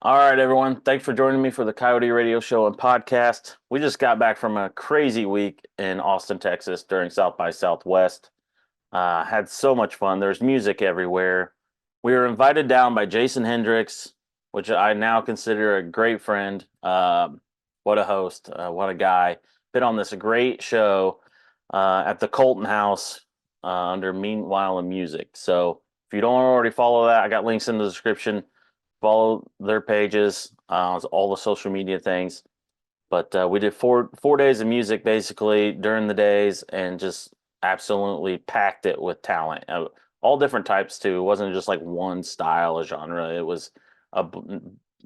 All right, everyone. Thanks for joining me for the Coyote Radio Show and podcast. We just got back from a crazy week in Austin, Texas during South by Southwest. Had so much fun. There's music everywhere. We were invited down by Jason Hendrix, which I now consider a great friend. What a host. What a guy. Been on this great show at the Colton House under Meanwhile in Music. So if you don't already follow that, I got links in the description. Follow their pages, all the social media things. But we did four days of music basically during the days, and just absolutely packed it with talent, all different types too. It wasn't just like one style or genre. It was a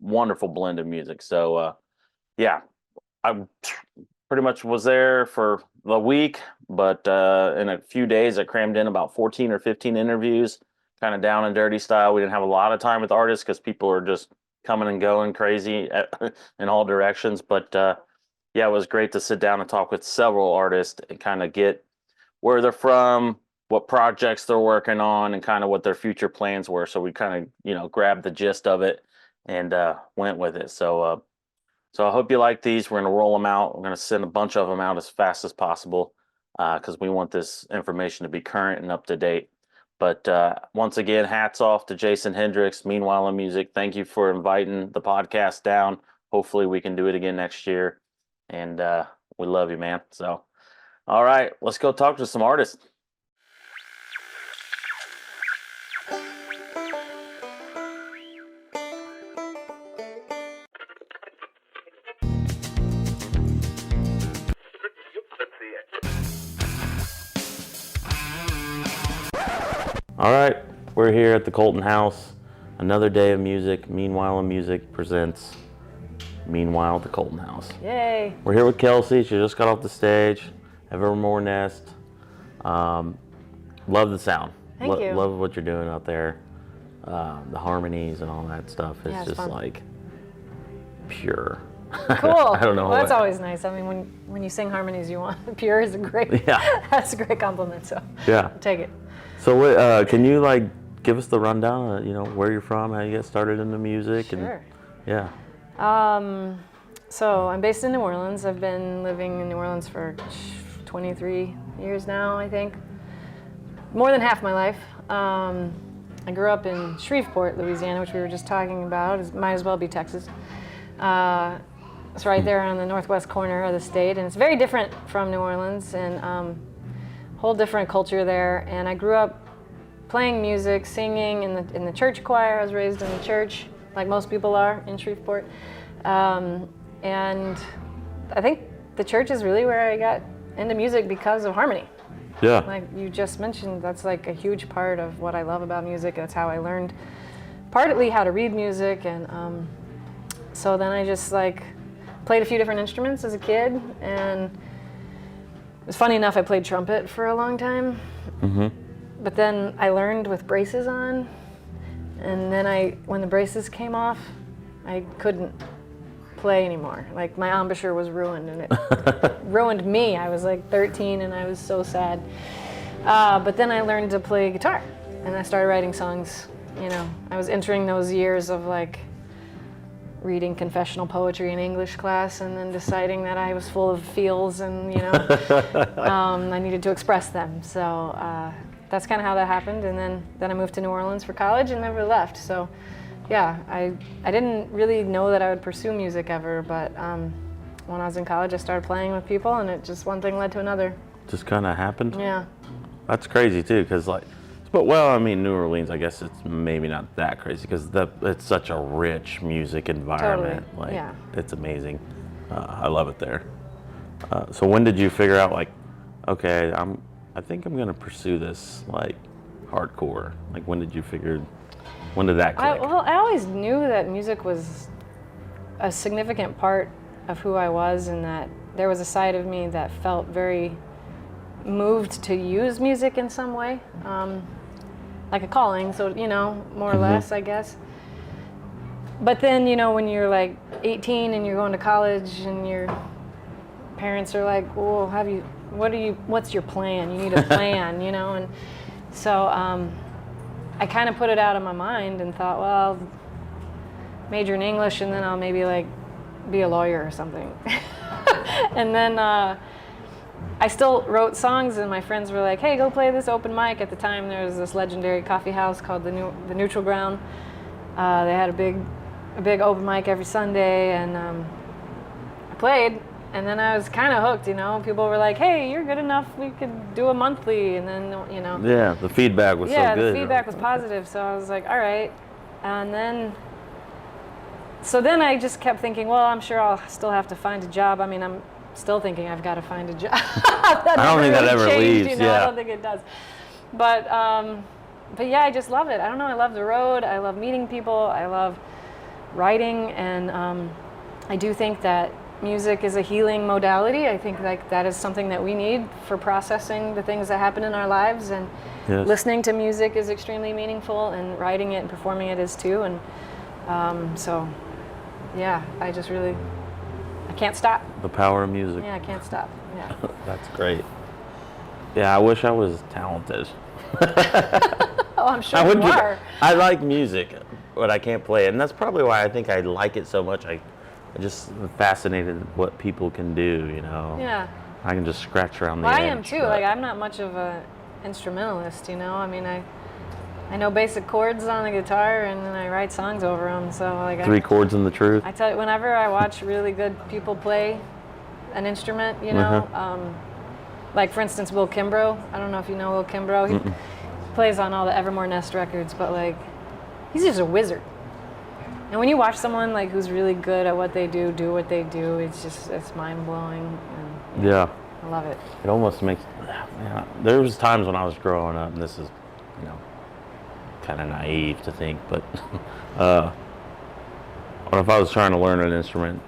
wonderful blend of music. So yeah, I pretty much was there for the week, but in a few days I crammed in about 14 or 15 interviews, kind of down and dirty style. We didn't have a lot of time with artists because people are just coming and going crazy in all directions. But yeah, it was great to sit down and talk with several artists and kind of get where they're from, what projects they're working on, and kind of what their future plans were. So we kind of, grabbed the gist of it and went with it. So I hope you like these. We're going to roll them out. We're going to send a bunch of them out as fast as possible because we want this information to be current and up to date. But once again, hats off to Jason Hendrix, Meanwhile in Music. Thank you for inviting the podcast down. Hopefully we can do it again next year. And we love you, man. So, all right, let's go talk to some artists. All right, we're here at the Colton House. Another day of music. Meanwhile in Music presents Meanwhile at the Colton House. Yay. We're here with Kelsey. She just got off the stage. Evermore Nest. Love the sound. Thank you. Love what you're doing out there. The harmonies and all that stuff. It's just fun. Like pure. Cool. I don't know. Well, that's always nice. I mean, when you sing harmonies, you want pure is a great. Yeah. That's a great compliment. So yeah, I'll take it. So can you give us the rundown? Where you're from, how you got started in the music, Sure. And yeah. So I'm based in New Orleans. I've been living in New Orleans for 23 years now, I think. More than half my life. I grew up in Shreveport, Louisiana, which we were just talking about. It might as well be Texas. It's right there on the northwest corner of the state, and it's very different from New Orleans, and whole different culture there. And I grew up playing music, singing in the church choir. I was raised in the church, like most people are in Shreveport. And I think the church is really where I got into music because of harmony. Yeah. Like you just mentioned, that's like a huge part of what I love about music. That's how I learned partly how to read music, and so then I just played a few different instruments as a kid, and it was funny enough, I played trumpet for a long time. Mm-hmm. But then I learned with braces on, and then when the braces came off, I couldn't play anymore. Like my embouchure was ruined, and it ruined me. I was like 13, and I was so sad. But then I learned to play guitar, and I started writing songs. I was entering those years of reading confessional poetry in English class, and then deciding that I was full of feels, and I needed to express them. So that's kind of how that happened. And then I moved to New Orleans for college and never left. So yeah, I didn't really know that I would pursue music ever, but when I was in college, I started playing with people, and it just one thing led to another. Just kind of happened. Yeah. That's crazy too, because but well, I mean, New Orleans, I guess it's maybe not that crazy because it's such a rich music environment. Totally. Yeah. It's amazing. I love it there. So when did you figure out okay, I think I'm gonna pursue this hardcore? When did that click? I always knew that music was a significant part of who I was, and that there was a side of me that felt very moved to use music in some way. Like a calling, so more or less, I guess. But then when you're 18 and you're going to college, and your parents are like, well, what's your plan? You need a plan, and so I kind of put it out of my mind and thought, well, major in English, and then I'll maybe like be a lawyer or something. And then I still wrote songs, and my friends were like, hey, go play this open mic. At the time, there was this legendary coffee house called the Neutral Ground. They had a big open mic every Sunday, and I played, and then I was kind of hooked, you know. People were like, hey, you're good enough, we could do a monthly, and then, you know. Yeah, the feedback was so good. Yeah, the feedback was positive, so I was like, all right. And then, so then I just kept thinking, well, I'm sure I'll still have to find a job. I mean, I'm still thinking I've got to find a job. I don't think that ever leaves, you know? yeah. I don't think it does. But yeah, I just love it. I don't know, I love the road, I love meeting people, I love writing, and I do think that music is a healing modality. I think like that is something that we need for processing the things that happen in our lives, and Yes. listening to music is extremely meaningful, and writing it and performing it is too. And so yeah, I can't stop. The power of music. Yeah, I can't stop. Yeah. That's great. Yeah, I wish I was talented. Oh, I'm sure you are. I like music, but I can't play it, and that's probably why I think I like it so much. I just am fascinated what people can do, you know. Yeah. I can just scratch around the Well, edge. I am too. but- Like, I'm not much of a instrumentalist, you know. I mean, I know basic chords on the guitar, and then I write songs over them. So like, 3 chords and the truth. I tell you, whenever I watch really good people play an instrument, you know, like for instance, Will Kimbrough. I don't know if you know Will Kimbrough. He plays on all the Evermore Nest records, but like, he's just a wizard. And when you watch someone like who's really good at what they do what they do, it's mind blowing. Yeah. I love it. It almost makes. Yeah, there was times when I was growing up, and this is, you know, kind of naive to think, but or if I was trying to learn an instrument,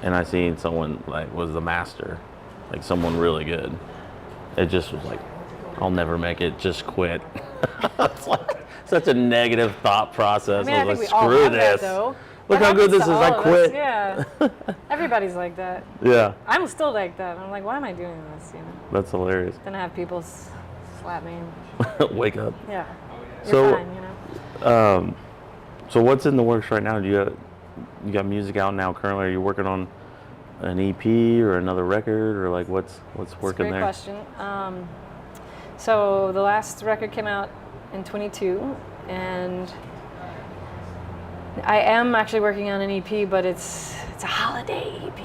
and I seen someone like was the master, like someone really good, it just was like, I'll never make it. Just quit. It's like such a negative thought process. I mean, I was think like, we all screw have this. that, though. Look That how good happens this to is. all I of us, quit. Yeah. Everybody's like that. Yeah, I'm still like that. I'm like, why am I doing this? You know. that's hilarious. Then I have people slap me. Wake up. Yeah. You're So- fine, you know. So what's in the works right now? You got music out now currently? Are you working on an EP or another record, or like what's working Great there? question. So the last record came out in 22, and I am actually working on an EP, but it's a holiday EP.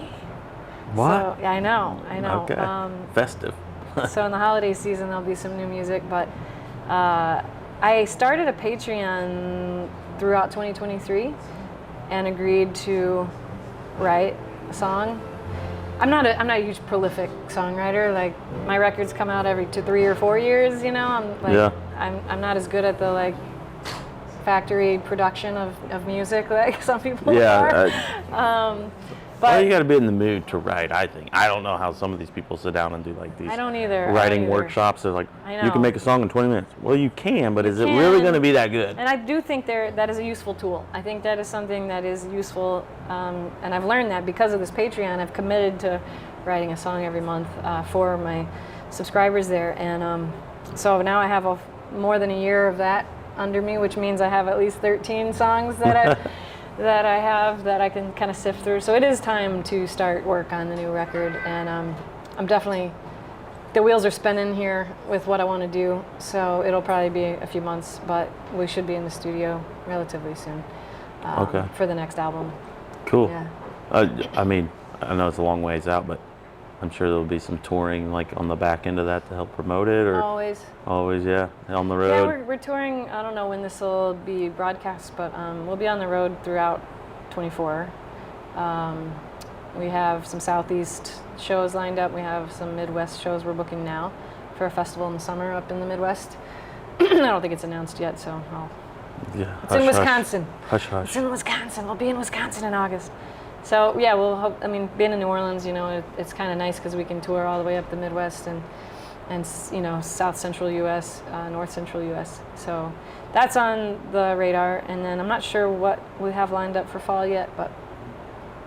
What? So, yeah, I know. Okay. Festive. So in the holiday season, there'll be some new music, but I started a Patreon throughout 2023 and agreed to write a song. I'm not a huge prolific songwriter. Like, my records come out every 3 or 4 years, you know. I'm not as good at the like factory production of music like some people are. Well, But you got to be in the mood to write, I think. I don't know how some of these people sit down and do like these I don't either. writing workshops. They're like, I you know. can make a song in 20 minutes. Well, you can, but is it really can. going to be that good? And I do think that is a useful tool. I think that is something that is useful, and I've learned that because of this Patreon. I've committed to writing a song every month for my subscribers there, and so now I have more than a year of that under me, which means I have at least 13 songs that I have that I can kind of sift through. So it is time to start work on the new record, and I'm definitely, the wheels are spinning here with what I want to do. So it'll probably be a few months, but we should be in the studio relatively soon for the next album. Cool. Yeah. I mean, I know it's a long ways out, but I'm sure there'll be some touring like on the back end of that to help promote it, or Always. always, yeah, on the Yeah, road. we're touring. I don't know when this will be broadcast, but we'll be on the road throughout 24. We have some Southeast shows lined up. We have some Midwest shows we're booking now for a festival in the summer up in the Midwest. I don't think it's announced yet, so Yeah, it's in Wisconsin. Hush, hush. It's in Wisconsin. We'll be in Wisconsin in August. So yeah, we'll hope. I mean, being in New Orleans, you know, it's kind of nice because we can tour all the way up the Midwest and you know, South Central U.S., North Central U.S. So that's on the radar. And then I'm not sure what we have lined up for fall yet, but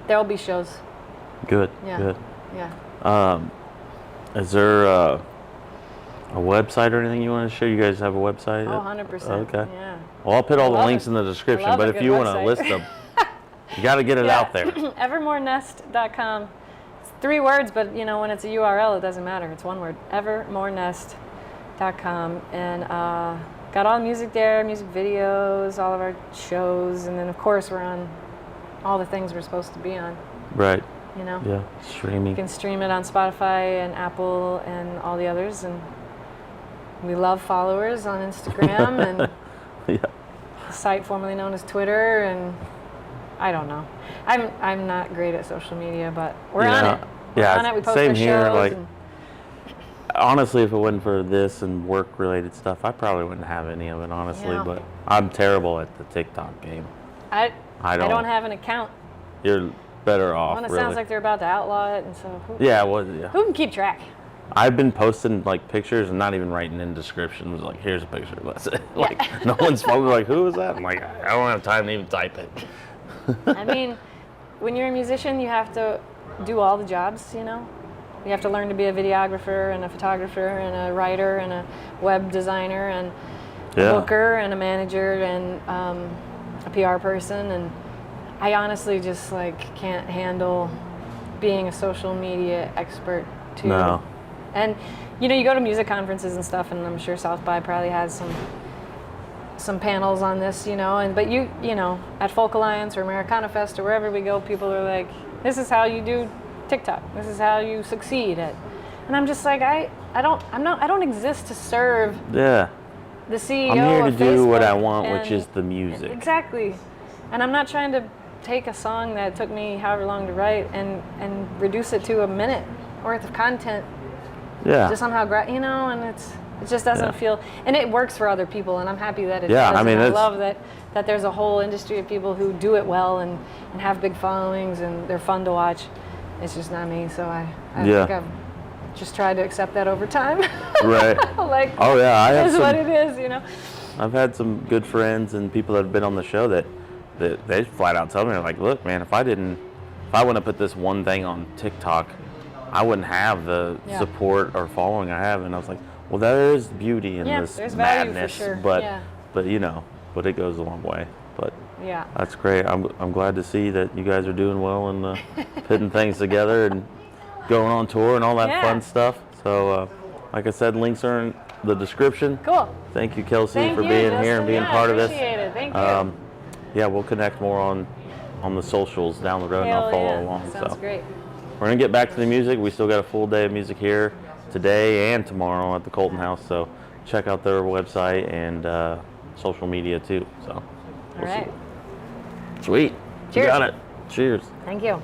there will be shows. Good. Yeah. Good. Yeah. Is there? a website or anything you want to share? You guys have a website? Oh, 100%. Okay. Yeah. Well, I'll put all the love links it. in the I description, love but a if good you want to website. list them, you got to get it out there. Evermorenest.com. It's 3 words, but when it's a URL, it doesn't matter. It's 1 word. Evermorenest.com. And got all the music there, music videos, all of our shows, and then of course we're on all the things we're supposed to be on. Right. Yeah, streaming. You can stream it on Spotify and Apple and all the others, and we love followers on Instagram and the site formerly known as Twitter, and I don't know. I'm not great at social media, but we're on it. We're on it. We post same our here. shows. Like, honestly, if it wasn't for this and work-related stuff, I probably wouldn't have any of it, honestly. Yeah. But I'm terrible at the TikTok game. I don't have an account. You're better off. When it really. sounds like they're about to outlaw it, and so who can keep track? I've been posting like pictures and not even writing in descriptions. Like, here's a picture. That's it. Like, no one's probably like, who is that? I'm like, I don't have time to even type it. I mean, when you're a musician, you have to do all the jobs. You have to learn to be a videographer and a photographer and a writer and a web designer and a booker and a manager and a PR person. And I honestly just can't handle being a social media expert too. No. And you go to music conferences and stuff, and I'm sure South by probably has some panels on this, but at Folk Alliance or Americana Fest or wherever we go, people are like, this is how you do TikTok. This is how you succeed at. And I'm just like, I don't exist to serve the CEO I'm here to of do Facebook, what I want, which is the music. Exactly. And I'm not trying to take a song that took me however long to write and reduce it to a minute worth of content. To somehow, and it just doesn't feel, and it works for other people, and I'm happy that it does. I mean, I love that there's a whole industry of people who do it well and have big followings, and they're fun to watch. It's just not me, so I think I've just tried to accept that over time. Right. Like, it is what it is, I've had some good friends and people that have been on the show that they flat out tell me, like, look, man, if I wouldn't have put this one thing on TikTok, I wouldn't have the support or following I have. And I was like, well, there is beauty in this there's value madness, for sure. but it goes a long way. But that's great. I'm glad to see that you guys are doing well and putting things together and going on tour and all that fun stuff. So, like I said, links are in the description. Cool. Thank you, Kelsey, for being here and being part of this. Appreciate it. Thank you. We'll connect more on the socials down the road, and I'll follow along. Sounds great. We're going to get back to the music. We still got a full day of music here today and tomorrow at the Colton House, so check out their website and social media too. So, All right. Sweet. Cheers. You got it. Cheers. Thank you.